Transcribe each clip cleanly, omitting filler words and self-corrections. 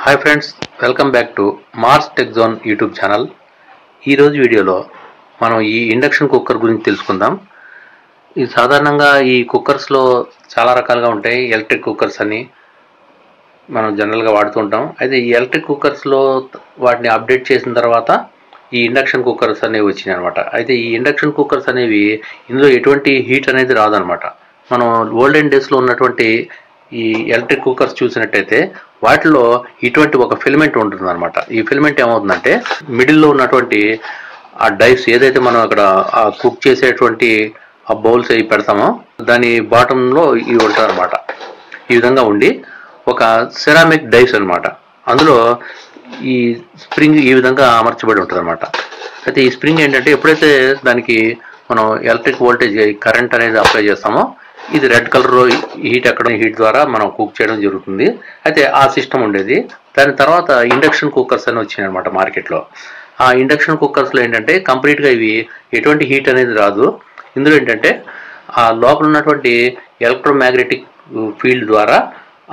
Hi friends, welcome back to Mars tech zone YouTube channel. ఈరోజు వీడియోలో మనం ఈ ఇండక్షన్ కుక్కర్ గురించి తెలుసుకుందాం. ఇది సాధారణంగా ఈ కుక్కర్స్లో చాలా రకాలుగా ఉంటాయి. ఎలక్ట్రిక్ కుక్కర్స్ అని మనం జనరల్గా వాడుతుంటాం. అయితే ఈ ఎలక్ట్రిక్ కుక్కర్స్లో వాటిని అప్డేట్ చేసిన తర్వాత ఈ ఇండక్షన్ కుక్కర్స్ అనేవి వచ్చినాయి అనమాట. అయితే ఈ ఇండక్షన్ కుక్కర్స్ అనేవి ఇందులో ఎటువంటి హీట్ అనేది రాదనమాట. మనం ఓల్డెన్ డేస్లో ఉన్నటువంటి ఈ ఎలక్ట్రిక్ కుక్కర్స్ చూసినట్టయితే వాటిలో ఇటువంటి ఒక ఫిలమెంట్ ఉంటుంది అనమాట. ఈ ఫిలమెంట్ ఏమవుతుందంటే మిడిల్లో ఉన్నటువంటి ఆ డైస్ ఏదైతే మనం అక్కడ కుక్ చేసేటువంటి ఆ బౌల్స్ అవి పెడతామో దాని బాటంలో ఇవి ఉంటాయి అనమాట. ఈ విధంగా ఉండి ఒక సెరామిక్ డైస్ అనమాట. అందులో ఈ స్ప్రింగ్ ఈ విధంగా అమర్చబడి ఉంటుంది అనమాట. అయితే ఈ స్ప్రింగ్ ఏంటంటే ఎప్పుడైతే దానికి మనం ఎలక్ట్రిక్ వోల్టేజ్ కరెంట్ అనేది అప్లై చేస్తామో ఇది రెడ్ కలర్ హీట్ ఎక్కడం హీట్ ద్వారా మనం కుక్ చేయడం జరుగుతుంది. అయితే ఆ సిస్టమ్ ఉండేది. దాని తర్వాత ఇండక్షన్ కుక్కర్స్ అని వచ్చినాయి అనమాట మార్కెట్లో. ఆ ఇండక్షన్ కుక్కర్స్లో ఏంటంటే కంప్లీట్గా ఇవి ఎటువంటి హీట్ అనేది రాదు. ఇందులో ఏంటంటే ఆ లోపల ఉన్నటువంటి ఎలక్ట్రోమాగ్నెటిక్ ఫీల్డ్ ద్వారా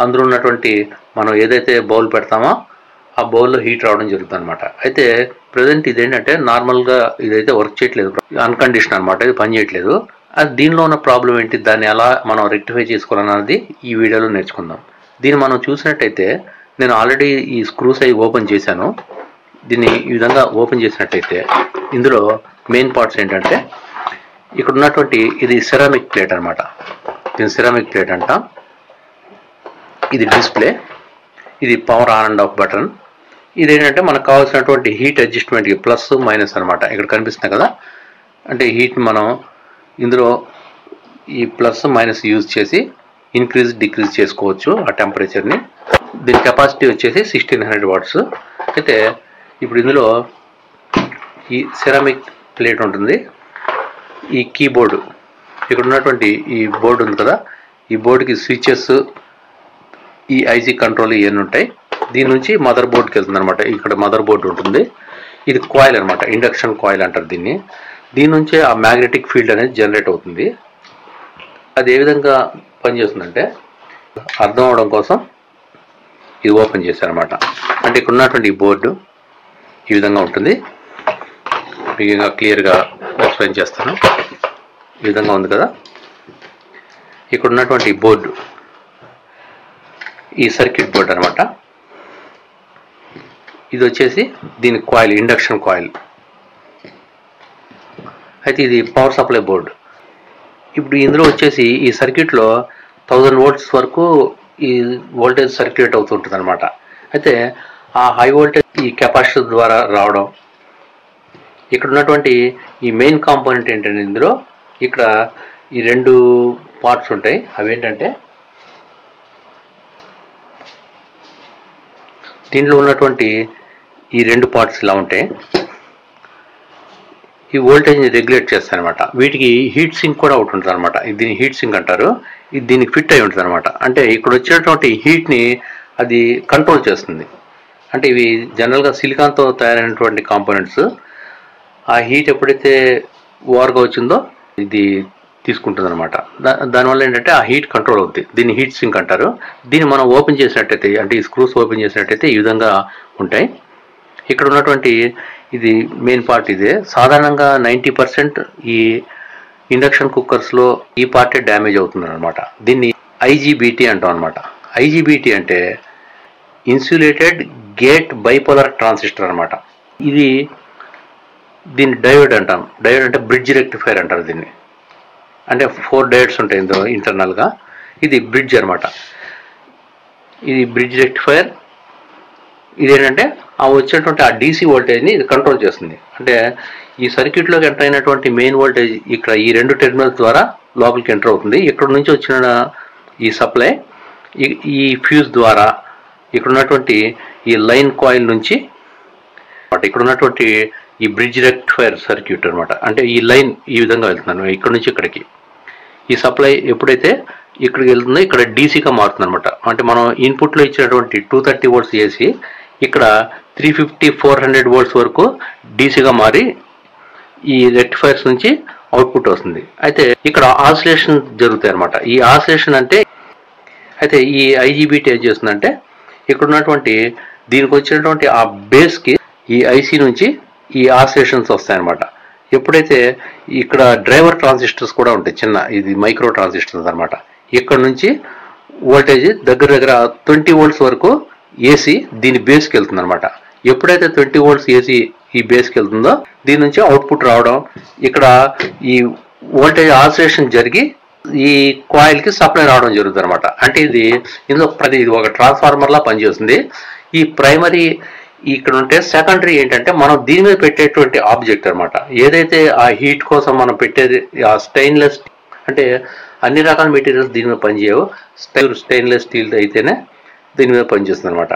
అందులో ఉన్నటువంటి మనం ఏదైతే బౌల్ పెడతామో ఆ బౌల్లో హీట్ రావడం జరుగుతుంది అనమాట. అయితే ప్రజెంట్ ఇదేంటంటే నార్మల్గా ఇదైతే వర్క్ చేయట్లేదు, అన్కండిషన్ అనమాట, ఇది పని చేయట్లేదు. అది దీనిలో ఉన్న ప్రాబ్లం ఏంటి, దాన్ని ఎలా మనం రెక్టిఫై చేసుకోవాలన్నది ఈ వీడియోలో నేర్చుకుందాం. దీన్ని మనం చూసినట్టయితే నేను ఆల్రెడీ ఈ స్క్రూస్ అవి ఓపెన్ చేశాను. దీన్ని ఈ విధంగా ఓపెన్ చేసినట్టయితే ఇందులో మెయిన్ పార్ట్స్ ఏంటంటే ఇక్కడ ఉన్నటువంటి ఇది సెరామిక్ ప్లేట్ అనమాట. దీని సెరామిక్ ప్లేట్ అంటాం. ఇది డిస్ప్లే, ఇది power on and of button. ఇదేంటంటే మనకు కావాల్సినటువంటి హీట్ అడ్జస్ట్మెంట్కి ప్లస్ మైనస్ అనమాట. ఇక్కడ కనిపిస్తుంది కదా, అంటే హీట్ మనం ఇందులో ఈ ప్లస్ మైనస్ యూజ్ చేసి ఇంక్రీజ్ డిక్రీజ్ చేసుకోవచ్చు ఆ టెంపరేచర్ని. దీని కెపాసిటీ వచ్చేసి 1600 వాట్స్. అయితే ఇప్పుడు ఇందులో ఈ సెరామిక్ ప్లేట్ ఉంటుంది. ఈ కీబోర్డు ఇక్కడ ఉన్నటువంటి ఈ బోర్డు ఉంది కదా, ఈ బోర్డుకి స్విచెస్, ఈ ఐసీ కంట్రోల్ ఇవన్నీ ఉంటాయి. దీని నుంచి మదర్ బోర్డుకి వెళ్తుంది అనమాట. ఇక్కడ మదర్ బోర్డు ఉంటుంది. ఇది కాయిల్ అనమాట, ఇండక్షన్ కాయిల్ అంటారు దీన్ని. దీని నుంచే ఆ మ్యాగ్నెటిక్ ఫీల్డ్ అనేది జనరేట్ అవుతుంది. అది ఏ విధంగా పనిచేస్తుందంటే అర్థం అవడం కోసం ఇది ఓపెన్ చేశారనమాట. అంటే ఇక్కడ ఉన్నటువంటి ఈ బోర్డు ఈ విధంగా ఉంటుంది. మీకు క్లియర్గా ఎక్స్ప్లెయిన్ చేస్తాను. ఈ విధంగా ఉంది కదా, ఇక్కడ ఉన్నటువంటి బోర్డు ఈ సర్క్యూట్ బోర్డు అనమాట. ఇది వచ్చేసి దీని కాయిల్, ఇండక్షన్ కాయిల్. అయితే ఇది పవర్ సప్లై బోర్డు. ఇప్పుడు ఇందులో వచ్చేసి ఈ సర్క్యూట్లో 1000 volts వరకు ఈ వోల్టేజ్ సర్క్యులేట్ అవుతుంటుంది అనమాట. అయితే ఆ హై వోల్టేజ్ ఈ కెపాసిటర్ ద్వారా రావడం. ఇక్కడ ఉన్నటువంటి ఈ మెయిన్ కాంపోనెంట్ ఏంటంటే ఇందులో ఇక్కడ ఈ 2 పార్ట్స్ ఉంటాయి. అవి ఏంటంటే దీంట్లో ఉన్నటువంటి ఈ 2 పార్ట్స్ ఇలా ఉంటాయి. ఈ వోల్టేజ్ని రెగ్యులేట్ చేస్తారనమాట. వీటికి హీట్ సింక్ కూడా ఒకటి ఉంటుంది అనమాట. దీన్ని హీట్ సింక్ అంటారు. ఇది దీనికి ఫిట్ అయి ఉంటుంది అనమాట. అంటే ఇక్కడ వచ్చినటువంటి హీట్ని అది కంట్రోల్ చేస్తుంది. అంటే ఇవి జనరల్గా సిలికాన్తో తయారైనటువంటి కాంపోనెంట్స్. ఆ హీట్ ఎప్పుడైతే ఓవర్గా వచ్చిందో ఇది తీసుకుంటుంది అనమాట. దానివల్ల ఏంటంటే ఆ హీట్ కంట్రోల్ అవుతుంది. దీన్ని హీట్ సింక్ అంటారు. దీన్ని మనం ఓపెన్ చేసినట్టయితే, అంటే ఈ స్క్రూస్ ఓపెన్ చేసినట్టయితే ఈ విధంగా ఉంటాయి. ఇక్కడ ఉన్నటువంటి ఇది మెయిన్ పార్ట్ ఇదే. సాధారణంగా 90% ఈ ఇండక్షన్ కుక్కర్స్లో ఈ పార్టే డ్యామేజ్ అవుతుంది అనమాట. దీన్ని ఐజీబీటీ అంటాం అనమాట. ఐజీబీటీ అంటే ఇన్సులేటెడ్ గేట్ బైపోలార్ ట్రాన్సిస్టర్ అనమాట. ఇది దీన్ని డయోడ్ అంటాం. డయోడ్ అంటే బ్రిడ్జ్ రెక్టిఫైర్ అంటారు దీన్ని. అంటే 4 డయోడ్స్ ఉంటాయి ఇందులో ఇంటర్నల్గా. ఇది బ్రిడ్జ్ అనమాట. ఇది బ్రిడ్జ్ రెక్టిఫైర్. ఇదేంటంటే ఆ వచ్చేటువంటి ఆ డీసీ వోల్టేజ్ని ఇది కంట్రోల్ చేస్తుంది. అంటే ఈ సర్క్యూట్లోకి ఎంటర్ అయినటువంటి మెయిన్ వోల్టేజ్ ఇక్కడ ఈ 2 టెర్మినల్స్ ద్వారా లోపలికి ఎంటర్ అవుతుంది. ఇక్కడ నుంచి వచ్చిన ఈ సప్లై ఈ ఫ్యూజ్ ద్వారా ఇక్కడ ఉన్నటువంటి ఈ లైన్ కాయిల్ నుంచి ఇక్కడ ఉన్నటువంటి ఈ బ్రిడ్జ్ రెక్టిఫైర్ సర్క్యూట్ అనమాట. అంటే ఈ లైన్ ఈ విధంగా వెళ్తున్నాను ఇక్కడ నుంచి ఇక్కడికి. ఈ సప్లై ఎప్పుడైతే ఇక్కడికి వెళ్తుందో ఇక్కడ డీసీగా మారుతుంది అనమాట. అంటే మనం ఇన్పుట్లో ఇచ్చినటువంటి 230 volts చేసి ఇక్కడ 350-400 volts వరకు డీసీగా మారి ఈ రెక్టిఫైర్స్ నుంచి అవుట్పుట్ వస్తుంది. అయితే ఇక్కడ ఆసిలేషన్ జరుగుతాయి అనమాట. ఈ ఆసిలేషన్ అంటే అయితే ఈ ఐజీబీటీ ఏం చేస్తుందంటే ఇక్కడ ఉన్నటువంటి దీనికి వచ్చినటువంటి ఆ బేస్కి ఈ ఐసీ నుంచి ఈ ఆసిలేషన్స్ వస్తాయన్నమాట. ఎప్పుడైతే ఇక్కడ డ్రైవర్ ట్రాన్సిస్టర్స్ కూడా ఉంటాయి, చిన్న ఇది మైక్రో ట్రాన్సిస్టర్స్ అనమాట. ఇక్కడ నుంచి వోల్టేజ్ దగ్గర దగ్గర 20 volts వరకు ఏసీ దీని బేస్కి వెళ్తుంది అనమాట. ఎప్పుడైతే 20 volts ఏసీ ఈ బేస్కి వెళ్తుందో దీని నుంచి అవుట్పుట్ రావడం, ఇక్కడ ఈ వోల్టేజ్ ఆసిలేషన్ జరిగి ఈ కాయిల్కి సప్లై రావడం జరుగుతుంది అనమాట. అంటే ఇందులో ఇది ఒక ట్రాన్స్ఫార్మర్ లా పనిచేస్తుంది. ఈ ప్రైమరీ ఇక్కడ ఉంటే సెకండరీ ఏంటంటే మనం దీని మీద పెట్టేటువంటి ఆబ్జెక్ట్ అనమాట. ఏదైతే ఆ హీట్ కోసం మనం పెట్టేది ఆ స్టెయిన్లెస్, అంటే అన్ని రకాల మెటీరియల్స్ దీని మీద పనిచేయవు, స్టెయిన్లెస్ స్టీల్ అయితేనే దీని మీద పనిచేస్తుంది అనమాట.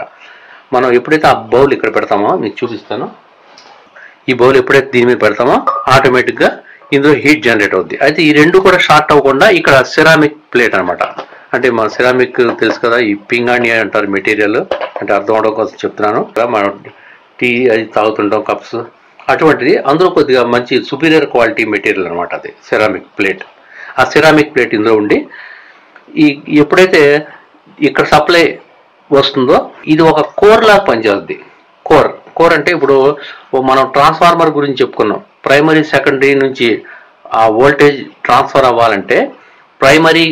మనం ఎప్పుడైతే ఆ బౌల్ ఇక్కడ పెడతామో మీకు చూపిస్తాను. ఈ బౌల్ ఎప్పుడైతే దీని మీద పెడతామో ఆటోమేటిక్గా ఇందులో హీట్ జనరేట్ అవుద్ది. అయితే ఈ రెండు కూడా షార్ట్ అవ్వకుండా ఇక్కడ సిరామిక్ ప్లేట్ అనమాట. అంటే మన సిరామిక్ తెలుసు కదా, ఈ పింగాణి అంటారు మెటీరియల్, అంటే అర్థం అవడం కోసం చెప్తున్నాను. మనం టీ అది తాగుతుంటాం కప్స్, అటువంటిది అందులో కొద్దిగా మంచి సుపీరియర్ క్వాలిటీ మెటీరియల్ అనమాట అది సిరామిక్ ప్లేట్. ఆ సిరామిక్ ప్లేట్ ఇందులో ఉండి ఎప్పుడైతే ఇక్కడ సప్లై వస్తుందో ఇది ఒక కోర్ లాగా పనిచేస్తుంది. కోర్ అంటే ఇప్పుడు మనం ట్రాన్స్ఫార్మర్ గురించి చెప్పుకున్నాం. ప్రైమరీ సెకండరీ నుంచి ఆ వోల్టేజ్ ట్రాన్స్ఫర్ అవ్వాలంటే ప్రైమరీ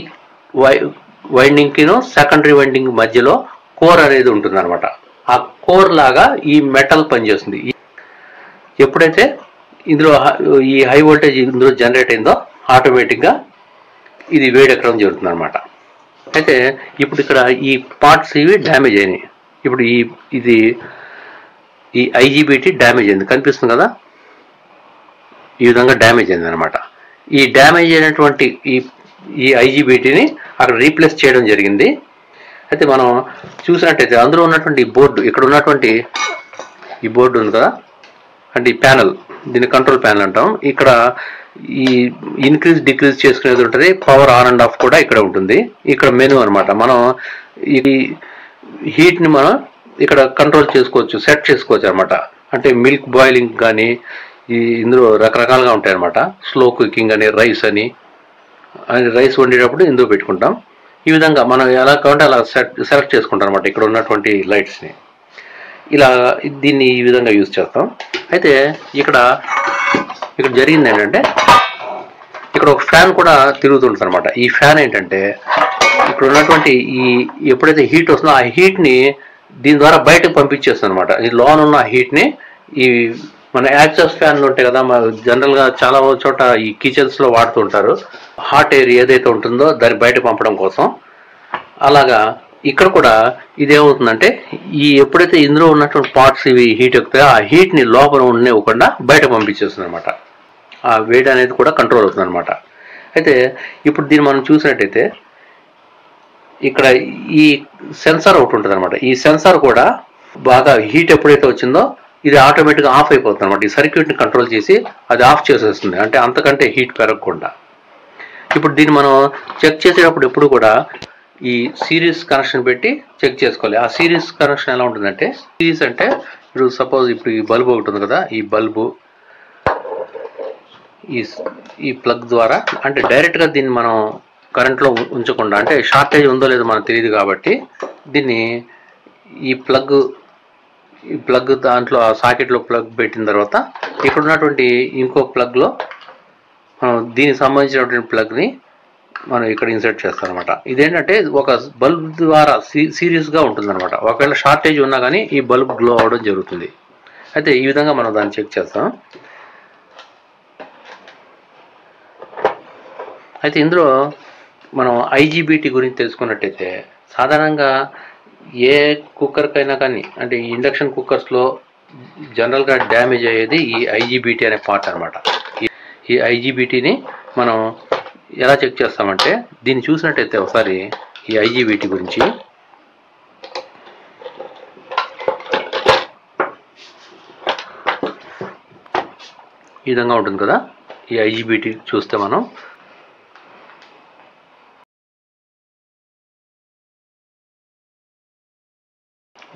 వైండింగ్కిను సెకండరీ వైండింగ్ మధ్యలో కోర్ అనేది ఉంటుంది అనమాట. ఆ కోర్ లాగా ఈ మెటల్ పనిచేస్తుంది. ఎప్పుడైతే ఇందులో ఈ హై వోల్టేజ్ ఇందులో జనరేట్ అయిందో ఆటోమేటిక్గా ఇది వేడెక్కడం జరుగుతుంది అనమాట. అయితే ఇప్పుడు ఇక్కడ ఈ పార్ట్స్ ఇవి డ్యామేజ్ అయినాయి. ఇప్పుడు ఈ ఐజీబీటీ డ్యామేజ్ అయింది, కనిపిస్తుంది కదా, ఈ విధంగా డ్యామేజ్ అయింది అనమాట. ఈ డ్యామేజ్ అయినటువంటి ఈ ఐజీబీటీని అక్కడ రీప్లేస్ చేయడం జరిగింది. అయితే మనం చూసినట్టయితే అందులో ఉన్నటువంటి బోర్డు, ఇక్కడ ఉన్నటువంటి ఈ బోర్డు ఉంది కదా, అంటే ఈ ప్యానల్, దీన్ని కంట్రోల్ ప్యానల్ అంటాం. ఇక్కడ ఈ ఇంక్రీజ్ డిక్రీజ్ చేసుకునేది ఉంటుంది, పవర్ ఆన్ అండ్ ఆఫ్ కూడా ఇక్కడ ఉంటుంది. ఇక్కడ మెనూ అనమాట. మనం ఈ హీట్ని మనం ఇక్కడ కంట్రోల్ చేసుకోవచ్చు, సెట్ చేసుకోవచ్చు అనమాట. అంటే మిల్క్ బాయిలింగ్ కానీ ఇందులో రకరకాలుగా ఉంటాయి అనమాట. స్లో కుకింగ్ అని, రైస్ వండేటప్పుడు ఇందులో పెట్టుకుంటాం. ఈ విధంగా మనం ఎలా కావాలంటే అలా సెలెక్ట్ చేసుకుంటాం అనమాట ఇక్కడ ఉన్నటువంటి లైట్స్ని. ఇలా దీన్ని ఈ విధంగా యూజ్ చేస్తాం. అయితే ఇక్కడ జరిగింది ఏంటంటే ఇక్కడ ఒక ఫ్యాన్ కూడా తిరుగుతుంటుంది అనమాట. ఈ ఫ్యాన్ ఏంటంటే ఇక్కడ ఉన్నటువంటి ఎప్పుడైతే హీట్ వస్తుందో ఆ హీట్ని దీని ద్వారా బయటకు పంపించేస్తుంది అనమాట. ఈ లోన్ ఉన్న హీట్ని ఈ మన యాక్సెస్ ఫ్యాన్లు ఉంటాయి కదా, జనరల్గా చాలా చోట ఈ కిచెన్స్లో వాడుతుంటారు. హాట్ ఎయిర్ ఏదైతే ఉంటుందో దాన్ని బయట పంపడం కోసం. అలాగా ఇక్కడ కూడా ఇదేమవుతుందంటే ఎప్పుడైతే ఇందులో ఉన్నటువంటి పార్ట్స్ ఇవి హీట్ ఎక్కుతాయో ఆ హీట్ని లోపల ఉండనివ్వకుండా బయట పంపించేస్తుంది అనమాట. ఆ వేడి అనేది కూడా కంట్రోల్ అవుతుంది అనమాట. అయితే ఇప్పుడు దీన్ని మనం చూసినట్టయితే ఇక్కడ ఈ సెన్సార్ ఒకటి ఉంటుంది అనమాట. ఈ సెన్సార్ కూడా బాగా హీట్ ఎప్పుడైతే వచ్చిందో ఇది ఆటోమేటిక్గా ఆఫ్ అయిపోతుంది అనమాట. ఈ సర్క్యూట్ని కంట్రోల్ చేసి అది ఆఫ్ చేసేస్తుంది, అంటే అంతకంటే హీట్ పెరగకుండా. ఇప్పుడు దీన్ని మనం చెక్ చేసేటప్పుడు ఎప్పుడు కూడా ఈ సిరీస్ కనెక్షన్ పెట్టి చెక్ చేసుకోవాలి. ఆ సిరీస్ కనెక్షన్ ఎలా ఉంటుందంటే, సిరీస్ అంటే ఇప్పుడు సపోజ్ ఇప్పుడు ఈ బల్బు ఒకటి ఉంది కదా, ఈ బల్బు ఈ ప్లగ్ ద్వారా, అంటే డైరెక్ట్గా దీన్ని మనం కరెంట్లో ఉంచకుండా, అంటే షార్టేజ్ ఉందో లేదో మనకు తెలియదు కాబట్టి దీన్ని ఈ ప్లగ్ దాంట్లో ఆ సాకెట్లో ప్లగ్ పెట్టిన తర్వాత ఇక్కడ ఉన్నటువంటి ఇంకో ప్లగ్లో మనం దీనికి సంబంధించినటువంటి ప్లగ్ని మనం ఇక్కడ ఇన్సర్ట్ చేస్తాం అనమాట. ఇదేంటంటే ఒక బల్బ్ ద్వారా సిరీస్గా ఉంటుందన్నమాట. ఒకవేళ షార్టేజ్ ఉన్నా కానీ ఈ బల్బ్ గ్లో అవ్వడం జరుగుతుంది. అయితే ఈ విధంగా మనం దాన్ని చెక్ చేస్తాం. అయితే ఇందులో మనం ఐజీబీటీ గురించి తెలుసుకున్నట్టయితే సాధారణంగా ఏ కుక్కర్కైనా కానీ, అంటే ఈ ఇండక్షన్ కుక్కర్స్లో జనరల్గా డ్యామేజ్ అయ్యేది ఈ ఐజీబీటీ అనే పార్ట్ అనమాట. ఈ ఐజీబీటీని మనం ఎలా చెక్ చేస్తామంటే దీన్ని చూసినట్టయితే ఒకసారి ఈ ఐజీబీటీ గురించి ఈ విధంగా ఉంటుంది కదా. ఈ ఐజీబీటీ చూస్తే మనం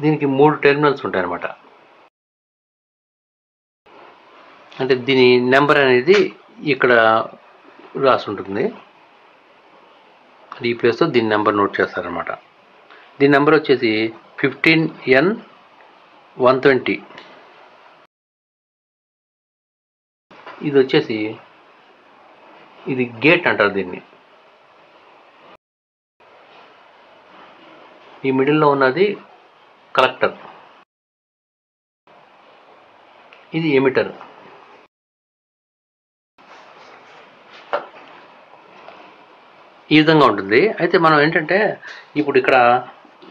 దీనికి 3 టెర్మినల్స్ ఉంటాయన్నమాట. అంటే దీని నెంబర్ అనేది ఇక్కడ రాసి ఉంటుంది. ఈ ప్లేస్లో దీని నెంబర్ నోట్ చేస్తారనమాట. దీని నెంబర్ వచ్చేసి 15N 120. ఇది వచ్చేసి ఇది గేట్ అంటారు దీన్ని. ఈ మిడిల్లో ఉన్నది కలెక్టర్, ఇది ఎమిటర్. ఈ విధంగా ఉంటుంది. అయితే మనం ఏంటంటే ఇప్పుడు ఇక్కడ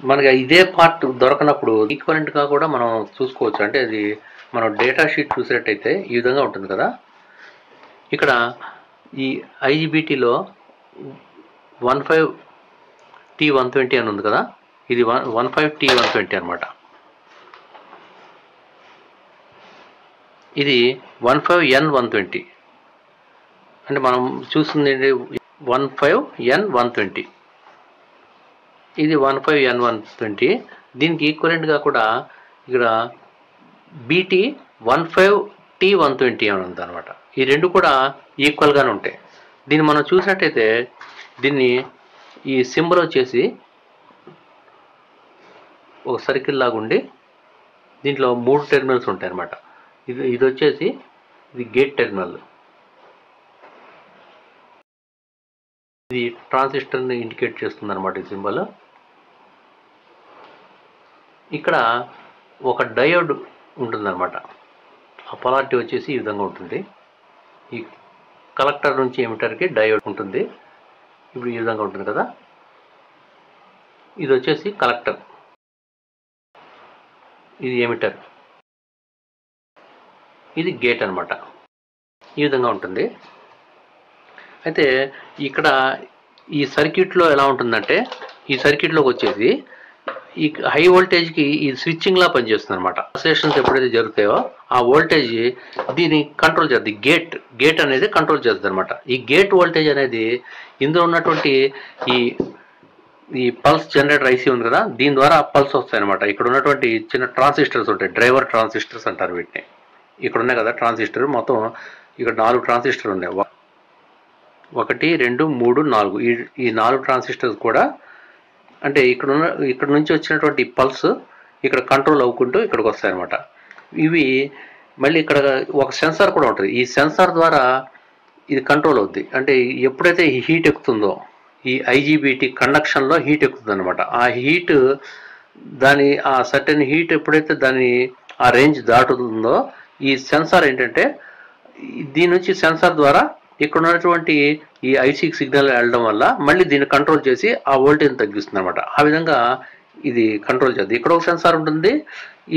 మనకి ఇదే పార్ట్ దొరకనప్పుడు ఈక్వలెంట్గా కూడా మనం చూసుకోవచ్చు. అంటే అది మనం డేటా షీట్ చూసినట్టయితే ఈ విధంగా ఉంటుంది కదా. ఇక్కడ ఈ ఐజీబీటీలో 15T120 అని ఉంది కదా, ఇది 15T120 అనమాట. ఇది 15N120. అంటే మనం చూస్తుంది 15N120, ఇది 15N120. దీనికి ఈక్వలెంట్గా కూడా ఇక్కడ BT 15T120 అని ఉంది అనమాట. ఈ రెండు కూడా ఈక్వల్గానే ఉంటాయి. దీన్ని మనం చూసినట్టయితే దీన్ని ఈ సింబల్ వచ్చేసి ఒక సర్కిల్ లాగా ఉండి దీంట్లో 3 టెర్మినల్స్ ఉంటాయి అన్నమాట. ఇది వచ్చేసి ఇది గేట్ టెర్మినల్, ఇది ట్రాన్సిస్టర్ని ఇండికేట్ చేస్తుంది అనమాట ఈ సింబల్. ఇక్కడ ఒక డయోడ్ ఉంటుందన్నమాట. ఆ పొలారిటీ వచ్చేసి ఈ విధంగా ఉంటుంది. ఈ కలెక్టర్ నుంచి ఎమిటర్కి డయోడ్ ఉంటుంది. ఇప్పుడు ఈ విధంగా ఉంటుంది కదా. ఇది వచ్చేసి కలెక్టర్, ఇది ఎమిటర్, ఇది గేట్ అనమాట. ఈ విధంగా ఉంటుంది. అయితే ఇక్కడ ఈ సర్క్యూట్లో ఎలా ఉంటుందంటే ఈ సర్క్యూట్లోకి వచ్చేసి ఈ హై వోల్టేజ్కి ఈ స్విచ్చింగ్లా పనిచేస్తుంది అనమాట. ఆసిలేషన్స్ ఎప్పుడైతే జరుగుతాయో ఆ వోల్టేజ్ దీన్ని కంట్రోల్ చేస్తుంది. గేట్ అనేది కంట్రోల్ చేస్తుంది అనమాట. ఈ గేట్ వోల్టేజ్ అనేది ఇందులో ఉన్నటువంటి ఈ పల్స్ జనరేటర్ ఐసీ ఉంది కదా, దీని ద్వారా పల్స్ వస్తాయి అనమాట. ఇక్కడ ఉన్నటువంటి చిన్న ట్రాన్సిస్టర్స్ ఉంటాయి, డ్రైవర్ ట్రాన్సిస్టర్స్ అంటారు వీటిని. ఇక్కడ ఉన్నాయి కదా ట్రాన్సిస్టర్, మొత్తం ఇక్కడ 4 ట్రాన్సిస్టర్ ఉన్నాయి. 1 2 3 4. ఈ 4 ట్రాన్సిస్టర్స్ కూడా అంటే ఇక్కడ నుంచి వచ్చినటువంటి పల్స్ ఇక్కడ కంట్రోల్ అవ్వుకుంటూ ఇక్కడికి వస్తాయన్నమాట. ఇవి మళ్ళీ ఇక్కడ ఒక సెన్సార్ కూడా ఉంటుంది. ఈ సెన్సార్ ద్వారా ఇది కంట్రోల్ అవుద్ది. అంటే ఎప్పుడైతే ఈ హీట్ ఎక్కుతుందో ఈ ఐజీబీటీ కండక్షన్లో హీట్ ఎక్కుతుంది అనమాట. ఆ హీట్ ఆ సర్టెన్ హీట్ ఎప్పుడైతే ఆ రేంజ్ దాటుతుందో ఈ సెన్సార్ ఏంటంటే దీని నుంచి సెన్సార్ ద్వారా ఇక్కడ ఉన్నటువంటి ఈ ఐసీకి సిగ్నల్ వెళ్ళడం వల్ల మళ్ళీ దీన్ని కంట్రోల్ చేసి ఆ వోల్టేజ్ తగ్గిస్తుంది అనమాట. ఆ విధంగా ఇది కంట్రోల్ చేస్తుంది. ఇక్కడ ఒక సెన్సార్ ఉంటుంది,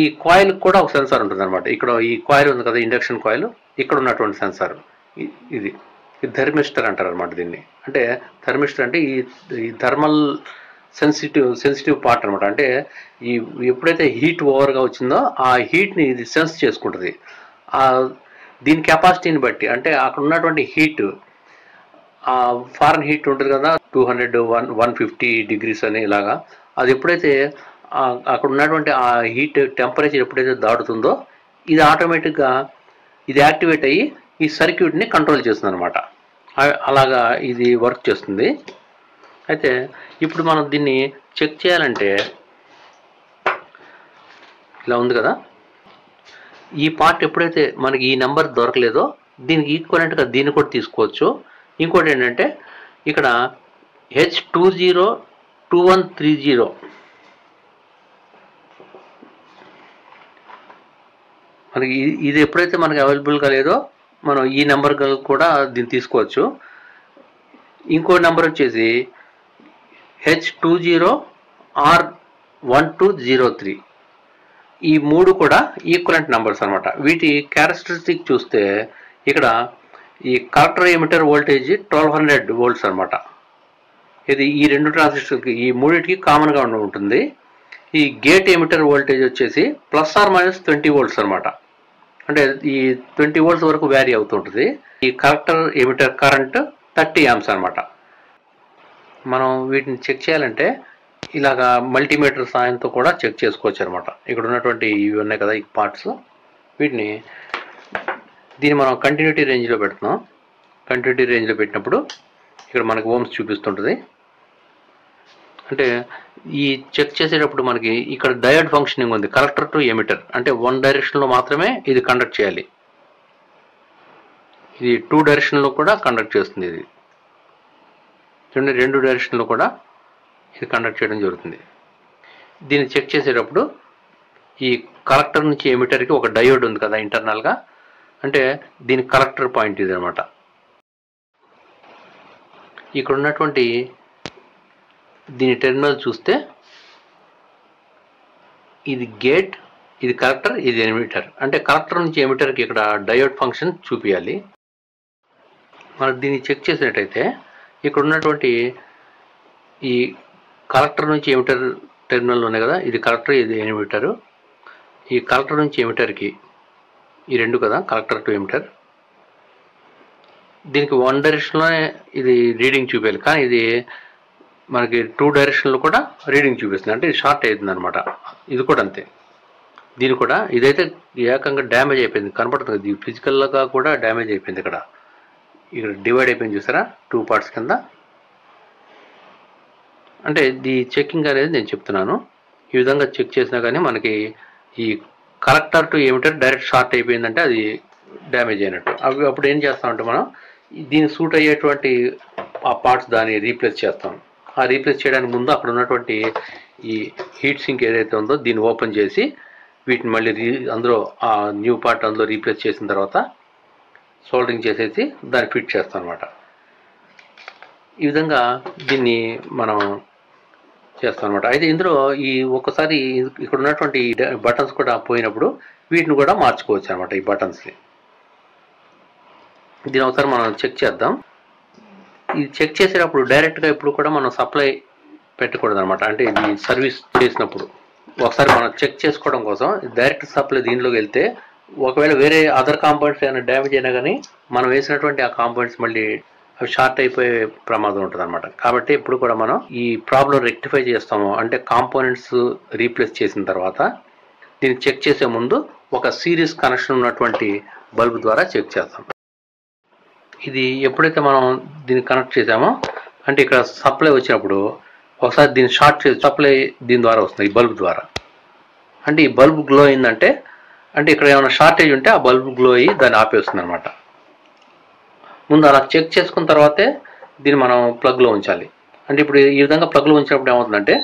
ఈ కాయిల్ కూడా ఒక సెన్సార్ ఉంటుంది అనమాట. ఇక్కడ ఈ కాయిల్ ఉంది కదా, ఇండక్షన్ కాయిల్, ఇక్కడ ఉన్నటువంటి సెన్సార్ ఇది థర్మిస్టర్ అంటారు అనమాట దీన్ని. అంటే థర్మిస్టర్ అంటే ఈ థర్మల్ సెన్సిటివ్ పార్ట్ అనమాట. అంటే ఎప్పుడైతే హీట్ ఓవర్గా వచ్చిందో ఆ హీట్ని ఇది సెన్స్ చేసుకుంటుంది. దీని కెపాసిటీని బట్టి అంటే అక్కడ ఉన్నటువంటి హీట్, ఫారెన్ హీట్ ఉంటుంది కదా 200 150 degrees అని ఇలాగా, అది ఎప్పుడైతే అక్కడ ఉన్నటువంటి ఆ హీట్ టెంపరేచర్ ఎప్పుడైతే దాటుతుందో ఇది ఆటోమేటిక్గా ఇది యాక్టివేట్ అయ్యి ఈ సర్క్యూట్ని కంట్రోల్ చేస్తుంది అనమాట. అలాగా ఇది వర్క్ చేస్తుంది. అయితే ఇప్పుడు మనం దీన్ని చెక్ చేయాలంటే ఇలా ఉంది కదా, ఈ పార్ట్ ఎప్పుడైతే మనకి ఈ నెంబర్ దొరకలేదో దీనికి ఈక్వలెంట్గా దీన్ని కూడా తీసుకోవచ్చు. ఇంకోటి ఏంటంటే ఇక్కడ H202130 మనకి ఇది ఎప్పుడైతే మనకి అవైలబుల్గా లేదో మనం ఈ నెంబర్ కూడా దీన్ని తీసుకోవచ్చు. ఇంకో నెంబర్ వచ్చేసి H20R1203. ఈ 3 కూడా ఈక్వలెంట్ నెంబర్స్ అనమాట. వీటి క్యారెక్టరిస్టిక్ చూస్తే ఇక్కడ ఈ కలెక్టర్ ఎమిటర్ వోల్టేజ్ 1200 volts అనమాట. ఇది ఈ 2 ట్రాన్సిస్టర్కి ఈ 3టికి కామన్గా ఉంటుంది. ఈ గేట్ ఎమిటర్ వోల్టేజ్ వచ్చేసి ±20 volts అనమాట. అంటే ఈ 20 volts వరకు వ్యారీ అవుతుంటుంది. ఈ కలెక్టర్ ఎమిటర్ కరెంట్ 30 amps అనమాట. మనం వీటిని చెక్ చేయాలంటే ఇలాగా మల్టీమీటర్ సాయంతో కూడా చెక్ చేసుకోవచ్చు అనమాట. ఇక్కడ ఉన్నటువంటి ఇవి ఉన్నాయి కదా ఈ పార్ట్స్, దీన్ని మనం కంటిన్యూటీ రేంజ్లో పెడుతున్నాం. కంటిన్యూటీ రేంజ్లో పెట్టినప్పుడు ఇక్కడ మనకు ఓమ్స్ చూపిస్తుంటుంది. అంటే ఈ చెక్ చేసేటప్పుడు మనకి ఇక్కడ డయోడ్ ఫంక్షనింగ్ ఉంది, కలెక్టర్ టు ఎమిటర్. అంటే 1 డైరెక్షన్లో మాత్రమే ఇది కండక్ట్ చేయాలి. ఇది 2 డైరెక్షన్లో కూడా కండక్ట్ చేస్తుంది. ఇది చూడండి, 2 డైరెక్షన్లో కూడా ఇది కండక్ట్ చేయడం జరుగుతుంది. దీన్ని చెక్ చేసేటప్పుడు ఈ కలెక్టర్ నుంచి ఎమిటర్కి ఒక డయోడ్ ఉంది కదా ఇంటర్నల్గా, అంటే దీని కలెక్టర్ పాయింట్ ఇది అనమాట. ఇక్కడ ఉన్నటువంటి దీని టెర్మినల్ చూస్తే ఇది గేట్, ఇది కలెక్టర్, ఇది ఎమిటర్. అంటే కలెక్టర్ నుంచి ఎమిటర్కి ఇక్కడ డయోడ్ ఫంక్షన్ చూపించాలి. మనం దీన్ని చెక్ చేసినట్టయితే ఇక్కడ ఉన్నటువంటి ఈ కలెక్టర్ నుంచి ఎమిటర్ టెర్మినల్ ఉన్నాయి కదా, ఇది కలెక్టర్, ఇది ఎమిటర్. ఈ కలెక్టర్ నుంచి ఎమిటర్కి ఈ 2 కదా, కలెక్టర్ టు ఎమిటర్. దీనికి 1 డైరెక్షన్లోనే ఇది రీడింగ్ చూపించాలి, కానీ ఇది మనకి 2 డైరెక్షన్లో కూడా రీడింగ్ చూపిస్తుంది. అంటే ఇది షార్ట్ అవుతుంది అనమాట. ఇది కూడా అంతే. దీని కూడా ఇదైతే ఏకంగా డ్యామేజ్ అయిపోయింది, కనపడుతుంది. ఇది ఫిజికల్గా కూడా డ్యామేజ్ అయిపోయింది. ఇక్కడ డివైడ్ అయిపోయింది చూసారా, 2 పార్ట్స్ కింద. అంటే ఇది చెక్కింగ్ అనేది నేను చెప్తున్నాను. ఈ విధంగా చెక్ చేసినా కానీ మనకి ఈ collector to emitter direct short అయిపోయిందంటే అది డ్యామేజ్ అయినట్టు. అప్పుడు ఏం చేస్తామంటే మనం దీనికి సూట్ అయ్యేటువంటి ఆ పార్ట్స్ దాన్ని రీప్లేస్ చేస్తాం. ఆ రీప్లేస్ చేయడానికి ముందు అక్కడ ఉన్నటువంటి ఈ హీట్ సింక్ ఏదైతే ఉందో దీన్ని ఓపెన్ చేసి వీటిని మళ్ళీ అందులో ఆ న్యూ పార్ట్ అందులో రీప్లేస్ చేసిన తర్వాత సోల్డరింగ్ చేసేసి దాన్ని ఫిట్ చేస్తాం అనమాట. ఈ విధంగా దీన్ని మనం చేస్తాం అనమాట. అయితే ఇందులో ఈ ఒక్కసారి ఇక్కడ ఉన్నటువంటి బటన్స్ కూడా పోయినప్పుడు వీటిని కూడా మార్చుకోవచ్చు అనమాట, ఈ బటన్స్ని. దీని ఒకసారి మనం చెక్ చేద్దాం. ఇది చెక్ చేసేటప్పుడు డైరెక్ట్గా ఇప్పుడు కూడా మనం సప్లై పెట్టకూడదు అనమాట. అంటే ఇది సర్వీస్ చేసినప్పుడు ఒకసారి మనం చెక్ చేసుకోవడం కోసం డైరెక్ట్ సప్లై దీనిలోకి వెళ్తే ఒకవేళ వేరే అదర్ కాంపోనెంట్స్ ఏమైనా డ్యామేజ్ అయినా కానీ మనం వేసినటువంటి ఆ కాంపోనెంట్స్ మళ్ళీ అవి షార్ట్ అయిపోయే ప్రమాదం ఉంటుంది అనమాట. కాబట్టి ఇప్పుడు కూడా మనం ఈ ప్రాబ్లం రెక్టిఫై చేస్తాము అంటే కాంపోనెంట్స్ రీప్లేస్ చేసిన తర్వాత దీన్ని చెక్ చేసే ముందు ఒక సిరీస్ కనెక్షన్ ఉన్నటువంటి బల్బ్ ద్వారా చెక్ చేస్తాం. ఇది ఎప్పుడైతే మనం దీన్ని కనెక్ట్ చేసామో అంటే ఇక్కడ సప్లై వచ్చినప్పుడు ఒకసారి దీన్ని షార్ట్ చేసి సప్లై దీని ద్వారా వస్తుంది, ఈ బల్బ్ ద్వారా. అంటే ఈ బల్బ్ గ్లో అయిందంటే అంటే ఇక్కడ ఏమైనా షార్టేజ్ ఉంటే ఆ బల్బ్ గ్లో అయ్యి దాన్ని ఆపేస్తుంది అనమాట. ముందు అలా చెక్ చేసుకున్న తర్వాతే దీన్ని మనం ప్లగ్లో ఉంచాలి. అంటే ఇప్పుడు ఈ విధంగా ప్లగ్లో ఉంచినప్పుడు ఏమవుతుందంటే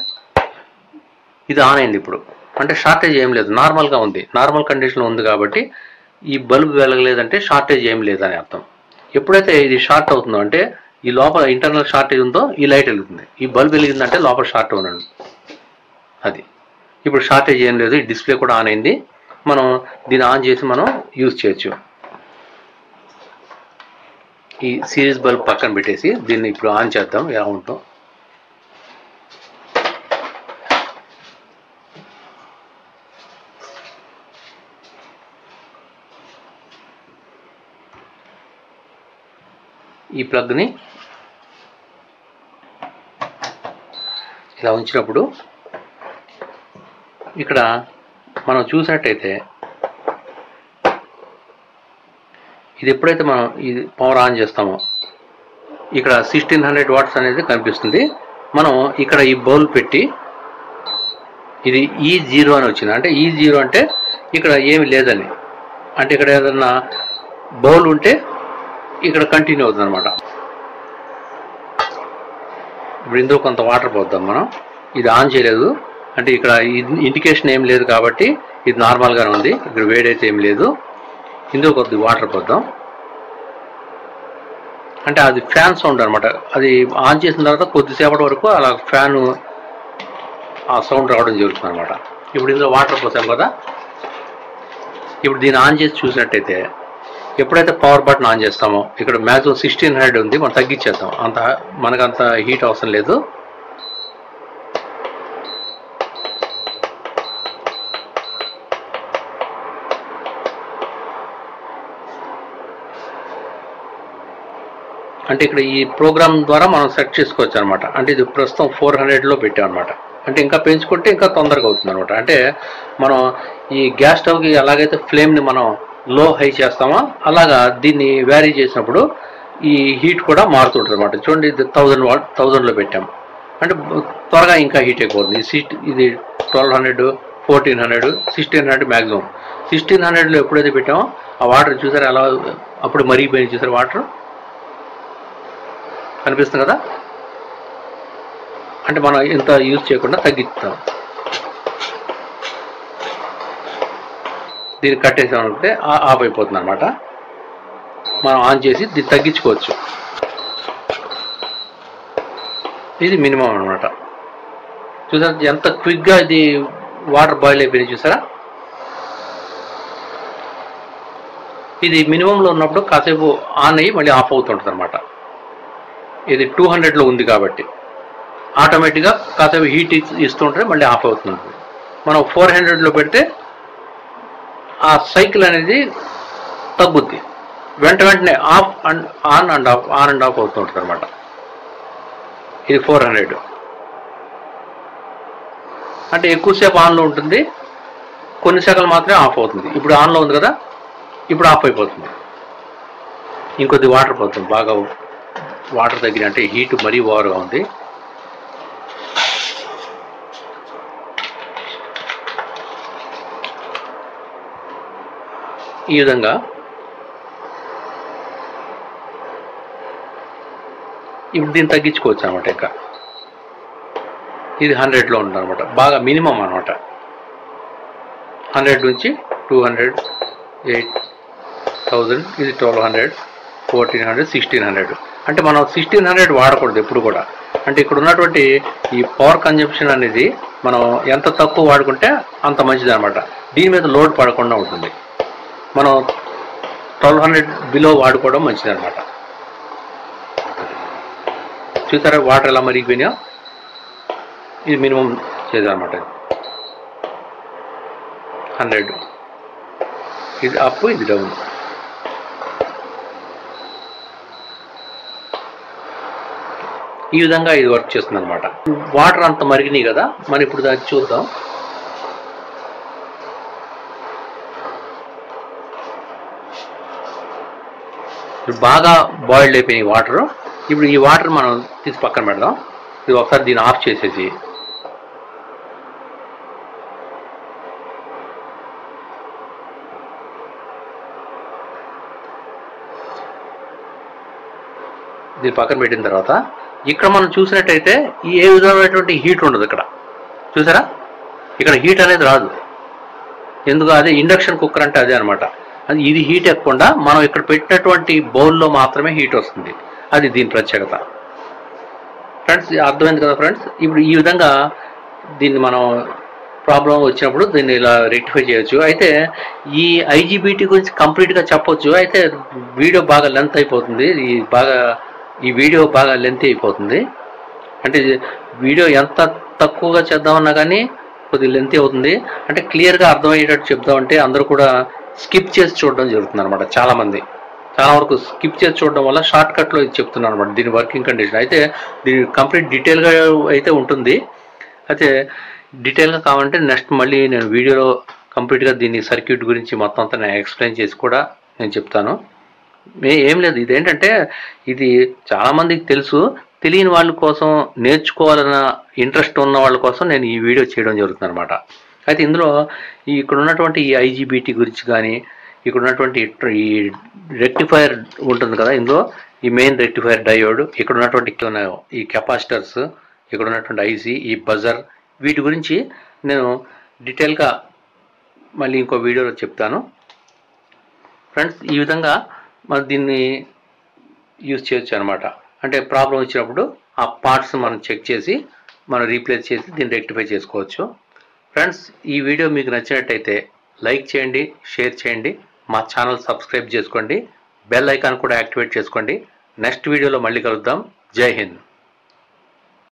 ఇది ఆన్ అయింది. ఇప్పుడు అంటే షార్టేజ్ ఏం లేదు, నార్మల్గా ఉంది, నార్మల్ కండిషన్లో ఉంది. కాబట్టి ఈ బల్బ్ వెలగలేదంటే షార్టేజ్ ఏం లేదని అర్థం. ఎప్పుడైతే ఇది షార్ట్ అవుతుందో అంటే ఈ లోపల ఇంటర్నల్ షార్టేజ్ ఉందో ఈ లైట్ వెలుగుతుంది. ఈ బల్బ్ వెలిగిందంటే లోపల షార్ట్ ఉన్నాడు. అది ఇప్పుడు షార్టేజ్ ఏం లేదు, ఈ డిస్ప్లే కూడా ఆన్ అయింది. మనం దీన్ని ఆన్ చేసి మనం యూజ్ చేయొచ్చు. ఈ సిరీస్ బల్బ్ పక్కన పెట్టేసి దీన్ని ఇప్పుడు ఆన్ చేద్దాం ఎలా ఉంటుందో. ఈ ప్లగ్ని ఇలా ఉంచినప్పుడు ఇక్కడ మనం చూసినట్టయితే ఇది ఎప్పుడైతే మనం ఇది పవర్ ఆన్ చేస్తామో ఇక్కడ 1600 వాట్స్ అనేది కనిపిస్తుంది. మనం ఇక్కడ ఈ బౌల్ పెట్టి ఇది E0 అని వచ్చింది. అంటే E0 అంటే ఇక్కడ ఏమి లేదని, అంటే ఇక్కడ ఏదన్నా బౌల్ ఉంటే ఇక్కడ కంటిన్యూ అవుతుంది అనమాట. ఇప్పుడు ఇందులో కొంత వాటర్ పోద్దాం మనం. ఇది ఆన్ చేయలేదు అంటే ఇక్కడ ఇండికేషన్ ఏం లేదు కాబట్టి ఇది నార్మల్గానే ఉంది. ఇక్కడ వేడైతే ఏం లేదు. ఇందులో కొద్ది వాటర్ పోద్దాం. అంటే అది ఫ్యాన్ సౌండ్ అనమాట. అది ఆన్ చేసిన తర్వాత కొద్దిసేపటి వరకు అలా ఫ్యాన్ ఆ సౌండ్ రావడం జరుగుతుంది అనమాట. ఇప్పుడు ఇందులో వాటర్ పోసాం కదా, ఇప్పుడు దీన్ని ఆన్ చేసి చూసినట్టయితే ఎప్పుడైతే పవర్ బటన్ ఆన్ చేస్తామో ఇక్కడ మ్యాక్సిమం 1600 ఉంది, మనం తగ్గించేద్దాం. మనకంత హీట్ అవసరం లేదు. అంటే ఇక్కడ ఈ ప్రోగ్రామ్ ద్వారా మనం సెట్ చేసుకోవచ్చు అనమాట. అంటే ఇది ప్రస్తుతం 400లో పెట్టాం అనమాట. అంటే ఇంకా పెంచుకుంటే ఇంకా తొందరగా అవుతుంది అనమాట. అంటే మనం ఈ గ్యాస్ స్టవ్కి ఎలాగైతే ఫ్లేమ్ని మనం లో హై చేస్తామో అలాగా దీన్ని వ్యారీ చేసినప్పుడు ఈ హీట్ కూడా మారుతుంటుంది అనమాట. చూడండి ఇది 1000లో పెట్టాం. అంటే త్వరగా ఇంకా హీట్ అయిపోతుంది. ఇది 1200, 1400, 1600 మ్యాక్సిమం. 1600లో ఎప్పుడైతే పెట్టామో ఆ వాటర్ చూసారా అలా అప్పుడు మరిగిపోయింది, చూసారా వాటర్ కనిపిస్తుంది కదా. అంటే మనం ఇంత యూజ్ చేయకుండా తగ్గిస్తాం. దీన్ని కట్టేసామంటే ఆఫ్ అయిపోతుంది అనమాట. మనం ఆన్ చేసి దీన్ని తగ్గించుకోవచ్చు. ఇది మినిమం అనమాట. చూసారా ఎంత క్విక్గా ఇది వాటర్ బాయిల్ అయిపోయింది చూసారా. ఇది మినిమంలో ఉన్నప్పుడు కాసేపు ఆన్ అయ్యి మళ్ళీ ఆఫ్ అవుతుంటుంది అనమాట. ఇది 200లో ఉంది కాబట్టి ఆటోమేటిక్గా కాసేపు హీట్ ఇస్తుంటే మళ్ళీ ఆఫ్ అవుతుంది. మనం 400లో పెడితే ఆ సైకిల్ అనేది తగ్గుద్ది, వెంటనే of and on and of అవుతుంటుంది అనమాట. ఇది 400 అంటే ఎక్కువసేపు ఆన్లో ఉంటుంది, కొన్ని సెకన్లు మాత్రమే ఆఫ్ అవుతుంది. ఇప్పుడు ఆన్లో ఉంది కదా, ఇప్పుడు ఆఫ్ అయిపోతుంది. ఇంకొద్ది వాటర్ పోతుంది, బాగా వాటర్ తగ్గిన అంటే హీట్ మరీ ఓవర్గా ఉంది. ఈ విధంగా ఇప్పుడు దీన్ని తగ్గించుకోవచ్చు అనమాట. ఇంకా ఇది 100లో ఉంటుంది అనమాట, బాగా మినిమం అనమాట. 100 నుంచి 200, 8000, ఇది 1200, 1400, 1600. అంటే మనం 1600 వాడకూడదు ఎప్పుడు కూడా. అంటే ఇక్కడ ఉన్నటువంటి ఈ పవర్ కన్జంప్షన్ అనేది మనం ఎంత తక్కువ వాడుకుంటే అంత మంచిది అనమాట. దీని మీద లోడ్ పడకుండా ఉంటుంది. మనం 1200 బిలో వాడుకోవడం మంచిది అనమాట. చూసారా వాటర్ ఎలా మరిగిపోయినా. ఇది మినిమం చేయాలన్నమాట. 100, ఇది అప్, ఇది డౌన్. ఈ విధంగా ఇది వర్క్ చేస్తుంది అనమాట. వాటర్ అంత మరిగినాయి కదా, మనం ఇప్పుడు దాన్ని చూద్దాం. బాగా బాయిల్డ్ అయిపోయినాయి వాటర్. ఇప్పుడు ఈ వాటర్ మనం తీసి పక్కన పెడదాం. ఇది ఒకసారి దీన్ని ఆఫ్ చేసేసి దీన్ని పక్కన పెట్టిన తర్వాత ఇక్కడ మనం చూసినట్టయితే ఏ విధమైనటువంటి హీట్ ఉండదు. ఇక్కడ చూసారా, ఇక్కడ హీట్ అనేది రాదు. ఎందుకు? అదే ఇండక్షన్ కుక్కర్ అంటే అదే అనమాట. అది ఇది హీట్ ఎక్కకుండా మనం ఇక్కడ పెట్టినటువంటి బౌల్లో మాత్రమే హీట్ వస్తుంది. అది దీని ప్రత్యేకత. ఫ్రెండ్స్ అర్థమైంది కదా ఫ్రెండ్స్. ఇప్పుడు ఈ విధంగా దీన్ని మనం ప్రాబ్లం వచ్చినప్పుడు దీన్ని ఇలా రెక్టిఫై చేయొచ్చు. అయితే ఈ ఐజీబీటీ గురించి కంప్లీట్గా చెప్పొచ్చు. అయితే వీడియో బాగా లెంత్ అయిపోతుంది. ఈ వీడియో బాగా లెంత్ అయిపోతుంది. అంటే వీడియో ఎంత తక్కువగా చేద్దామన్నా కానీ కొద్దిగా లెంత్ అవుతుంది. అంటే క్లియర్గా అర్థమయ్యేటట్టు చెప్దామంటే అందరూ కూడా స్కిప్ చేసి చూడడం జరుగుతుంది అనమాట. చాలా వరకు స్కిప్ చేసి చూడడం వల్ల షార్ట్ కట్లో ఇది చెప్తున్నాను అనమాట, దీని వర్కింగ్ కండిషన్. అయితే దీని కంప్లీట్ డీటెయిల్గా అయితే ఉంటుంది. అయితే డీటెయిల్గా కావాలంటే నెక్స్ట్ మళ్ళీ నేను వీడియోలో కంప్లీట్గా దీని సర్క్యూట్ గురించి మొత్తం అంతా నేను ఎక్స్ప్లెయిన్ చేసి కూడా నేను చెప్తాను. ఏం లేదు, ఇదేంటంటే ఇది చాలామందికి తెలుసు. తెలియని వాళ్ళ కోసం, నేర్చుకోవాలన్న ఇంట్రెస్ట్ ఉన్న వాళ్ళ కోసం నేను ఈ వీడియో చేయడం జరుగుతుంది అనమాట. అయితే ఇందులో ఇక్కడ ఉన్నటువంటి ఈ ఐజీబీటీ గురించి కానీ, ఇక్కడ ఉన్నటువంటి ఈ రెక్టిఫైర్ ఉంటుంది కదా, ఇందులో ఈ మెయిన్ రెక్టిఫైర్ డయోడ్, ఇక్కడ ఉన్నటువంటి ఈ కెపాసిటర్స్, ఇక్కడ ఉన్నటువంటి ఐసీ, ఈ బజర్, వీటి గురించి నేను డీటెయిల్గా మళ్ళీ ఇంకో వీడియోలో చెప్తాను. ఫ్రెండ్స్ ఈ విధంగా మనం దీన్ని యూజ్ చేయొచ్చు అనమాట. అంటే ప్రాబ్లం వచ్చినప్పుడు ఆ పార్ట్స్ మనం చెక్ చేసి మనం రీప్లేస్ చేసి దీన్ని రెక్టిఫై చేసుకోవచ్చు. ఫ్రెండ్స్ ఈ వీడియో మీకు నచ్చినట్టయితే లైక్ చేయండి, షేర్ చేయండి, మా ఛానల్ సబ్స్క్రైబ్ చేసుకోండి, బెల్ ఐకాన్ కూడా యాక్టివేట్ చేసుకోండి. నెక్స్ట్ వీడియోలో మళ్ళీ కలుద్దాం. జై హింద్.